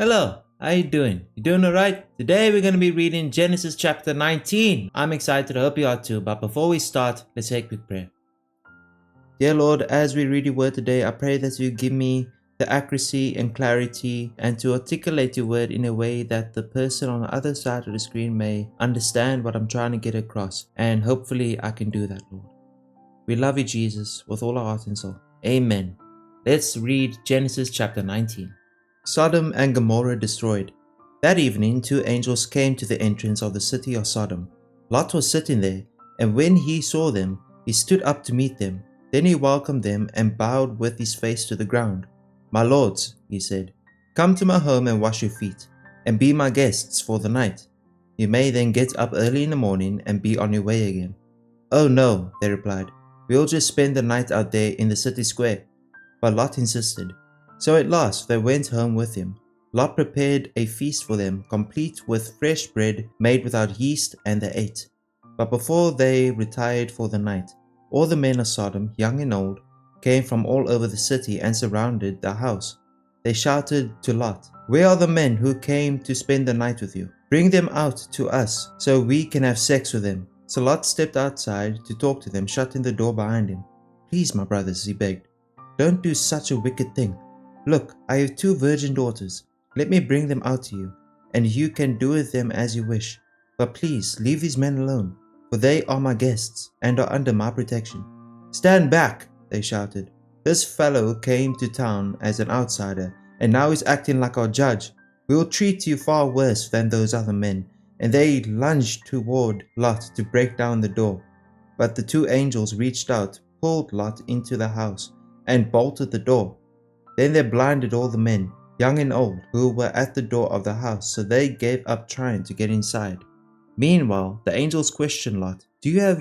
Hello, how you doing? You doing alright? Today we're going to be reading Genesis chapter 19. I'm excited, I hope you are too, but before we start, let's say a quick prayer. Dear Lord, as we read your word today, I pray that you give me the accuracy and clarity and to articulate your word in a way that the person on the other side of the screen may understand what I'm trying to get across, and hopefully I can do that, Lord. We love you, Jesus, with all our heart and soul. Amen. Let's read Genesis chapter 19. Sodom and Gomorrah destroyed. That evening 2 angels came to the entrance of the city of Sodom. Lot was sitting there, and when he saw them, he stood up to meet them. Then he welcomed them and bowed with his face to the ground. "My lords," he said, "come to my home and wash your feet, and be my guests for the night. You may then get up early in the morning and be on your way again." "Oh no," they replied, "we'll just spend the night out there in the city square." But Lot insisted. So at last they went home with him. Lot prepared a feast for them, complete with fresh bread made without yeast, and they ate. But before they retired for the night, all the men of Sodom, young and old, came from all over the city and surrounded the house. They shouted to Lot, "Where are the men who came to spend the night with you? Bring them out to us so we can have sex with them." So Lot stepped outside to talk to them, shutting the door behind him. "Please, my brothers," he begged, "don't do such a wicked thing. Look, I have 2 virgin daughters. Let me bring them out to you, and you can do with them as you wish. But please leave these men alone, for they are my guests and are under my protection." "Stand back," they shouted. "This fellow came to town as an outsider, and now he's acting like our judge. We will treat you far worse than those other men." And they lunged toward Lot to break down the door. But the 2 angels reached out, pulled Lot into the house, and bolted the door. Then they blinded all the men, young and old, who were at the door of the house, so they gave up trying to get inside. Meanwhile, the angels questioned Lot. "Do you have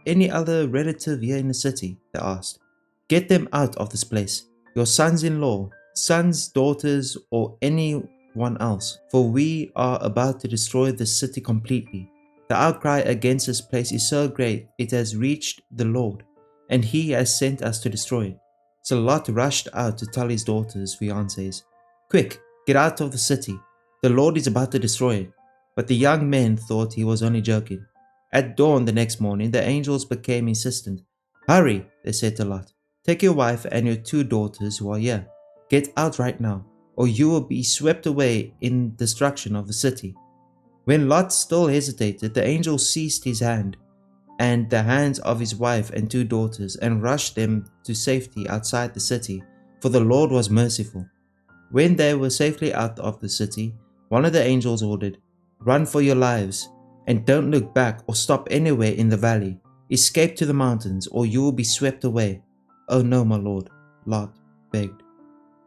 any other relative here in the city?" they asked. "Get them out of this place, your sons-in-law, sons, daughters, or anyone else, for we are about to destroy the city completely. The outcry against this place is so great it has reached the Lord, and he has sent us to destroy it." So Lot rushed out to tell his daughters' fiancés, "Quick, get out of the city. The Lord is about to destroy it." But the young men thought he was only joking. At dawn the next morning, the angels became insistent. "Hurry," they said to Lot. "Take your wife and your 2 daughters who are here. Get out right now, or you will be swept away in destruction of the city." When Lot still hesitated, the angel seized his hand and the hands of his wife and 2 daughters, and rushed them to safety outside the city, for the Lord was merciful. When they were safely out of the city, one of the angels ordered, "Run for your lives, and don't look back or stop anywhere in the valley. Escape to the mountains, or you will be swept away." "Oh no, my lord," Lot begged.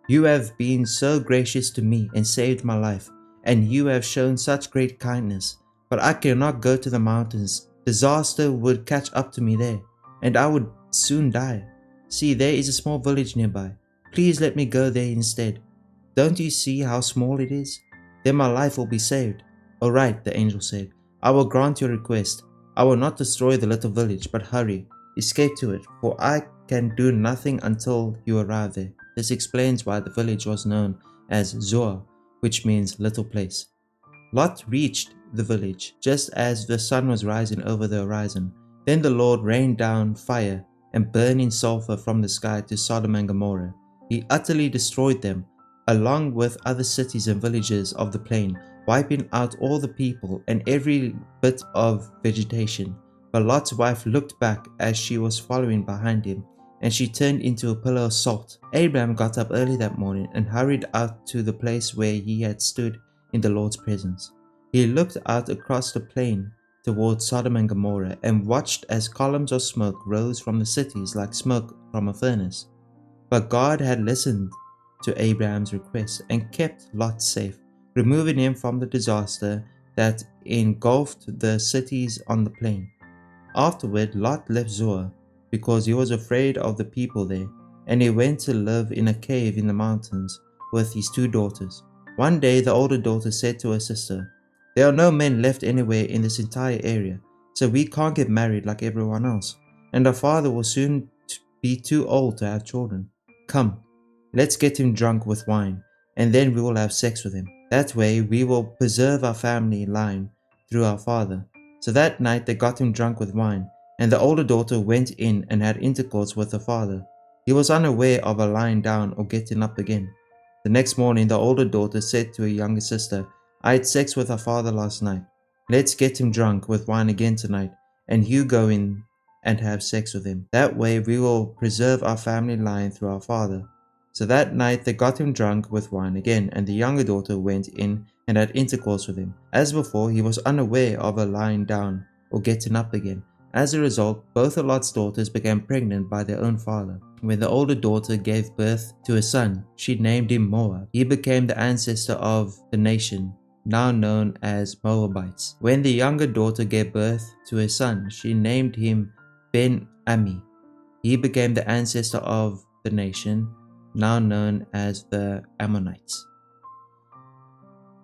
"You have been so gracious to me and saved my life, and you have shown such great kindness, but I cannot go to the mountains. Disaster would catch up to me there, and I would soon die. See, there is a small village nearby. Please let me go there instead. Don't you see how small it is? Then my life will be saved." "All right," the angel said. "I will grant your request. I will not destroy the little village, but hurry, escape to it, for I can do nothing until you arrive there." This explains why the village was known as Zoar, which means little place. Lot reached the village just as the sun was rising over the horizon. Then the Lord rained down fire and burning sulfur from the sky to Sodom and Gomorrah. He utterly destroyed them, along with other cities and villages of the plain, wiping out all the people and every bit of vegetation. But Lot's wife looked back as she was following behind him, and she turned into a pillar of salt. Abraham got up early that morning and hurried out to the place where he had stood in the Lord's presence. He looked out across the plain towards Sodom and Gomorrah and watched as columns of smoke rose from the cities like smoke from a furnace. But God had listened to Abraham's request and kept Lot safe, removing him from the disaster that engulfed the cities on the plain. Afterward, Lot left Zoar because he was afraid of the people there, and he went to live in a cave in the mountains with his 2 daughters. One day the older daughter said to her sister, "There are no men left anywhere in this entire area, so we can't get married like everyone else, and our father will soon be too old to have children. Come, let's get him drunk with wine, and then we will have sex with him. That way we will preserve our family line through our father. So that night they got him drunk with wine, and the older daughter went in and had intercourse with her father. He was unaware of her lying down or getting up again. The next morning the older daughter said to her younger sister, I had sex with our father last night. Let's get him drunk with wine again tonight, and you go in and have sex with him. That way we will preserve our family line through our father. So that night they got him drunk with wine again, and the younger daughter went in and had intercourse with him. As before, he was unaware of her lying down or getting up again. As a result, both of Lot's daughters became pregnant by their own father. When the older daughter gave birth to a son, she named him Moab. He became the ancestor of the nation now known as Moabites. When the younger daughter gave birth to a son, she named him Ben-Ami. He became the ancestor of the nation now known as the Ammonites.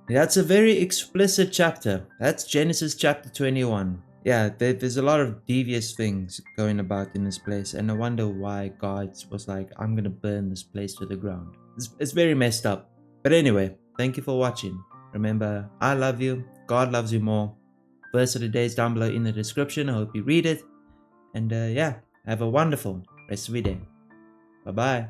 That's a very explicit chapter. That's Genesis chapter 21. Yeah, there's a lot of devious things going about in this place, and I wonder why God was like, I'm gonna burn this place to the ground. It's very messed up. But anyway, thank you for watching. Remember, I love you, God loves you more. Verse of the day is down below in the description. I hope you read it. And yeah, have a wonderful rest of your day. Bye-bye.